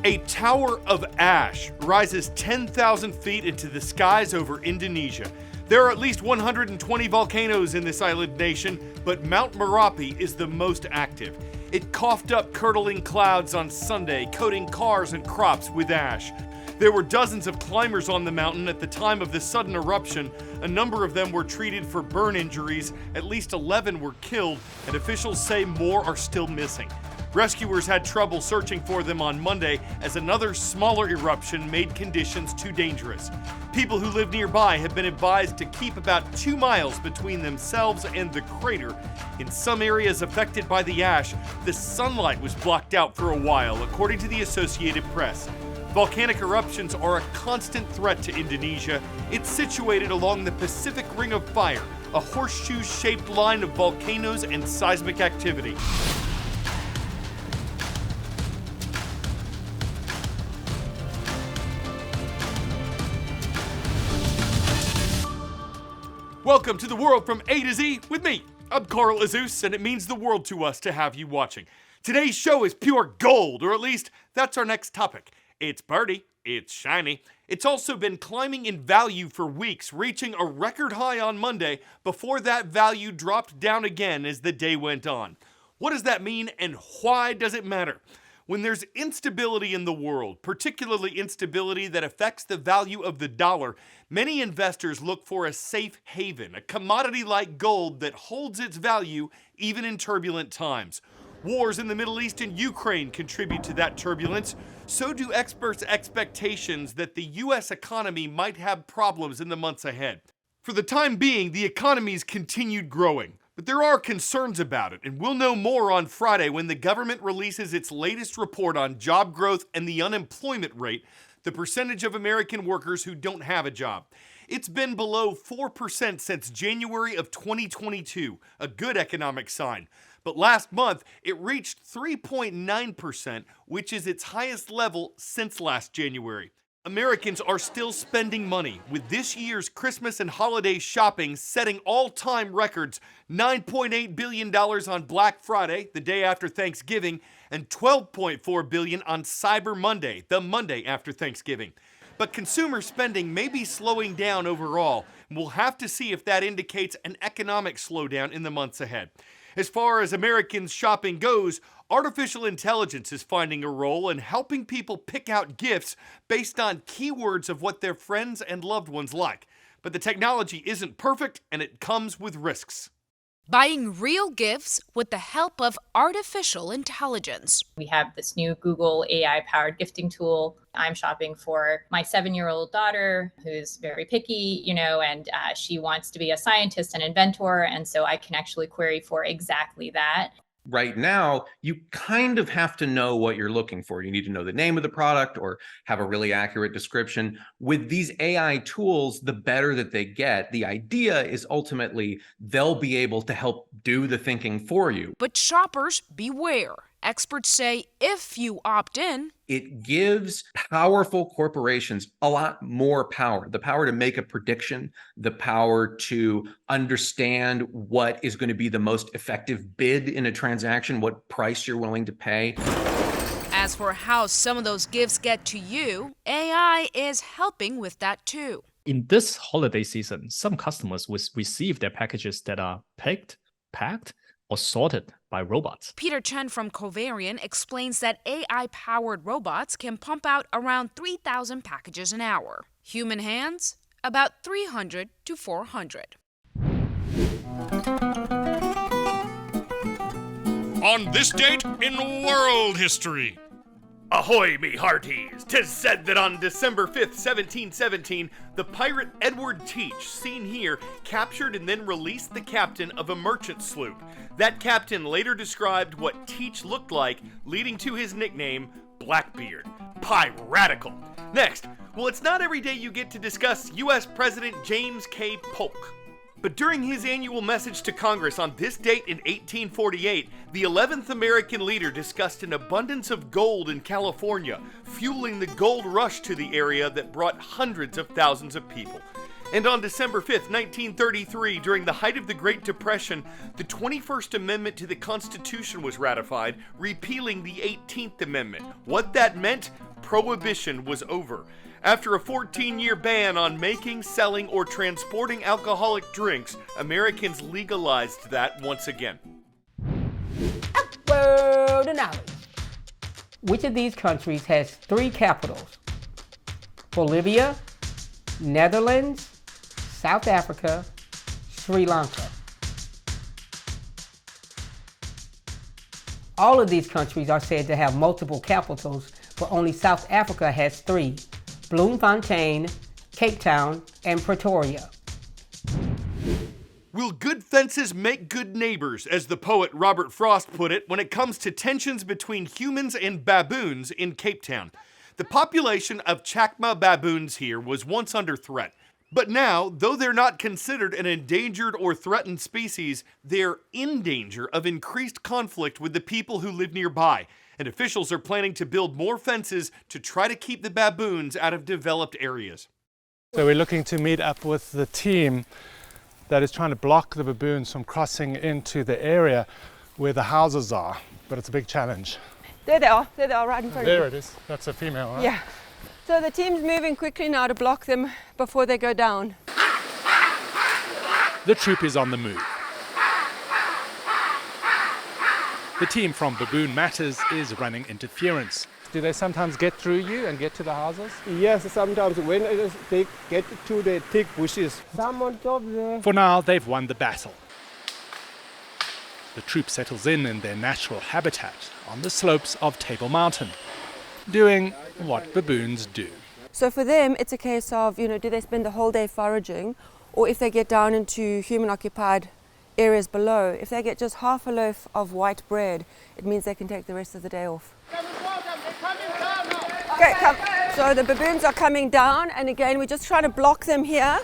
A tower of ash rises 10,000 feet into the skies over Indonesia. There are at least 120 volcanoes in this island nation, but Mount Merapi is the most active. It coughed up curdling clouds on Sunday, coating cars and crops with ash. There were dozens of climbers on the mountain at the time of the sudden eruption. A number of them were treated for burn injuries, at least 11 were killed, and officials say more are still missing. Rescuers had trouble searching for them on Monday as another smaller eruption made conditions too dangerous. People who live nearby have been advised to keep about 2 miles between themselves and the crater. In some areas affected by the ash, the sunlight was blocked out for a while, according to the Associated Press. Volcanic eruptions are a constant threat to Indonesia. It's situated along the Pacific Ring of Fire, a horseshoe-shaped line of volcanoes and seismic activity. Welcome to the world from A to Z with me. I'm Carl Azus, and it means the world to us to have you watching. Today's show is pure gold, or at least that's our next topic. It's birdie, it's shiny. It's also been climbing in value for weeks, reaching a record high on Monday before that value dropped down again as the day went on. What does that mean, and why does it matter? When there's instability in the world, particularly instability that affects the value of the dollar, many investors look for a safe haven, a commodity like gold that holds its value even in turbulent times. Wars in the Middle East and Ukraine contribute to that turbulence. So do experts' expectations that the U.S. economy might have problems in the months ahead. For the time being, the economy's continued growing. But there are concerns about it, and we'll know more on Friday when the government releases its latest report on job growth and the unemployment rate, the percentage of American workers who don't have a job. It's been below 4% since January of 2022, a good economic sign. But last month, it reached 3.9%, which is its highest level since last January. Americans are still spending money, with this year's Christmas and holiday shopping setting all-time records, $9.8 billion on Black Friday, the day after Thanksgiving, and $12.4 billion on Cyber Monday, the Monday after Thanksgiving. But consumer spending may be slowing down overall, and we'll have to see if that indicates an economic slowdown in the months ahead. As far as Americans' shopping goes, artificial intelligence is finding a role in helping people pick out gifts based on keywords of what their friends and loved ones like. But the technology isn't perfect, and it comes with risks. Buying real gifts with the help of artificial intelligence. We have this new Google AI-powered gifting tool. I'm shopping for my 7-year-old daughter who's very picky, and she wants to be a scientist and inventor. And so I can actually query for exactly that. Right now, you kind of have to know what you're looking for. You need to know the name of the product or have a really accurate description. With these AI tools, the better that they get, the idea is ultimately they'll be able to help do the thinking for you. But shoppers, beware. Experts say if you opt in, it gives powerful corporations a lot more power, the power to make a prediction, the power to understand what is going to be the most effective bid in a transaction, what price you're willing to pay. As for how some of those gifts get to you, AI is helping with that too. In this holiday season, some customers will receive their packages that are picked, packed, or sorted by robots. Peter Chen from Covariant explains that AI-powered robots can pump out around 3,000 packages an hour. Human hands, about 300 to 400. On this date in world history. Ahoy, me hearties! 'Tis said that on December 5th, 1717, the pirate Edward Teach, seen here, captured and then released the captain of a merchant sloop. That captain later described what Teach looked like, leading to his nickname, Blackbeard. Piratical. Next, well, it's not every day you get to discuss U.S. President James K. Polk. But during his annual message to Congress on this date in 1848, the 11th American leader discussed an abundance of gold in California, fueling the gold rush to the area that brought hundreds of thousands of people. And on December 5th, 1933, during the height of the Great Depression, the 21st Amendment to the Constitution was ratified, repealing the 18th Amendment. What that meant? Prohibition was over. After a 14-year ban on making, selling, or transporting alcoholic drinks, Americans legalized that once again. Word of knowledge. Which of these countries has 3 capitals? Bolivia, Netherlands, South Africa, Sri Lanka. All of these countries are said to have multiple capitals, but only South Africa has 3: Bloemfontein, Cape Town, and Pretoria. Will good fences make good neighbors, as the poet Robert Frost put it, when it comes to tensions between humans and baboons in Cape Town? The population of Chacma baboons here was once under threat. But now, though they're not considered an endangered or threatened species, they're in danger of increased conflict with the people who live nearby. And officials are planning to build more fences to try to keep the baboons out of developed areas. So we're looking to meet up with the team that is trying to block the baboons from crossing into the area where the houses are, but it's a big challenge. There they are right in front of you. There it is, that's a female, right? Yeah. So the team's moving quickly now to block them before they go down. The troop is on the move. The team from Baboon Matters is running interference. Do they sometimes get through you and get to the houses? Yes, sometimes when they get to the thick bushes. Some on top there. For now, they've won the battle. The troop settles in their natural habitat on the slopes of Table Mountain, doing what baboons do. So for them, it's a case of, do they spend the whole day foraging, or if they get down into human-occupied areas below, if they get just half a loaf of white bread, it means they can take the rest of the day off. Okay, come. So the baboons are coming down, and again, we're just trying to block them here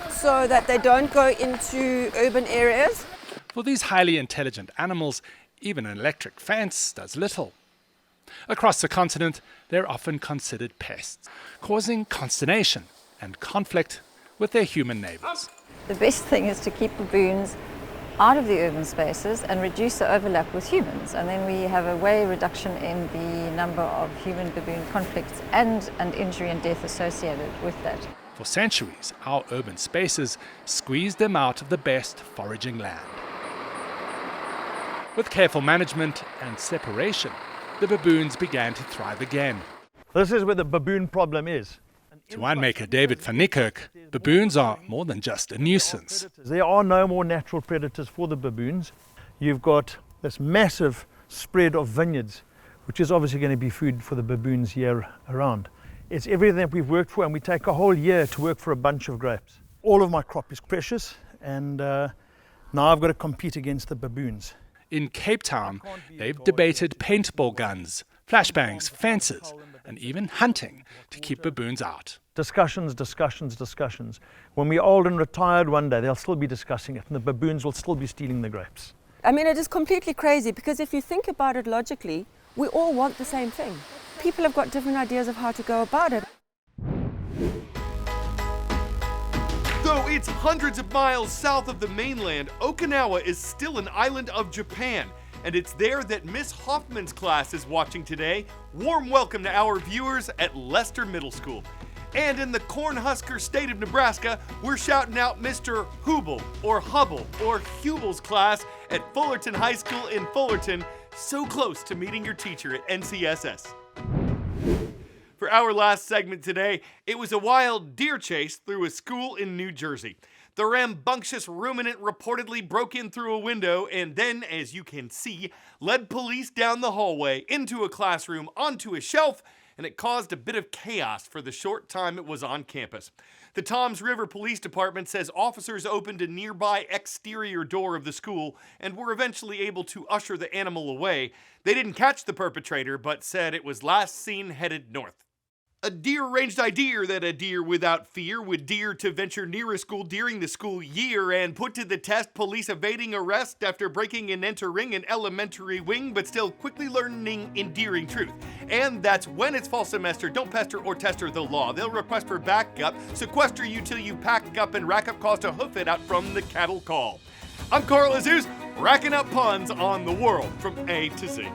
so that they don't go into urban areas. For these highly intelligent animals, even an electric fence does little. Across the continent, they're often considered pests, causing consternation and conflict with their human neighbors. The best thing is to keep baboons out of the urban spaces and reduce the overlap with humans. And then we have a way reduction in the number of human-baboon conflicts and injury and death associated with that. For centuries, our urban spaces squeezed them out of the best foraging land. With careful management and separation, the baboons began to thrive again. This is where the baboon problem is. To winemaker David van Niekerk, baboons are more than just a nuisance. There are no more natural predators for the baboons. You've got this massive spread of vineyards, which is obviously going to be food for the baboons year around. It's everything that we've worked for, and we take a whole year to work for a bunch of grapes. All of my crop is precious, and now I've got to compete against the baboons. In Cape Town, they've debated paintball guns, flashbangs, fences, and even hunting to keep baboons out. Discussions. When we're old and retired one day, they'll still be discussing it, and the baboons will still be stealing the grapes. I mean, it is completely crazy, because if you think about it logically, we all want the same thing. People have got different ideas of how to go about it. Though it's hundreds of miles south of the mainland, Okinawa is still an island of Japan. And it's there that Miss Hoffman's class is watching today. Warm welcome to our viewers at Lester Middle School. And in the Cornhusker state of Nebraska, we're shouting out Mr. Hubel, or Hubble, or Hubel's class at Fullerton High School in Fullerton, so close to meeting your teacher at NCSS. For our last segment today, it was a wild deer chase through a school in New Jersey. The rambunctious ruminant reportedly broke in through a window and then, as you can see, led police down the hallway, into a classroom, onto a shelf, and it caused a bit of chaos for the short time it was on campus. The Toms River Police Department says officers opened a nearby exterior door of the school and were eventually able to usher the animal away. They didn't catch the perpetrator, but said it was last seen headed north. A deer arranged idea that a deer without fear would dare to venture near a school during the school year and put to the test police evading arrest after breaking and entering an elementary wing but still quickly learning endearing truth. And that's when it's fall semester, don't pester or tester the law. They'll request for backup, sequester you till you pack up and rack up cost to hoof it out from the cattle call. I'm Carl Azus, racking up puns on the world from A to Z.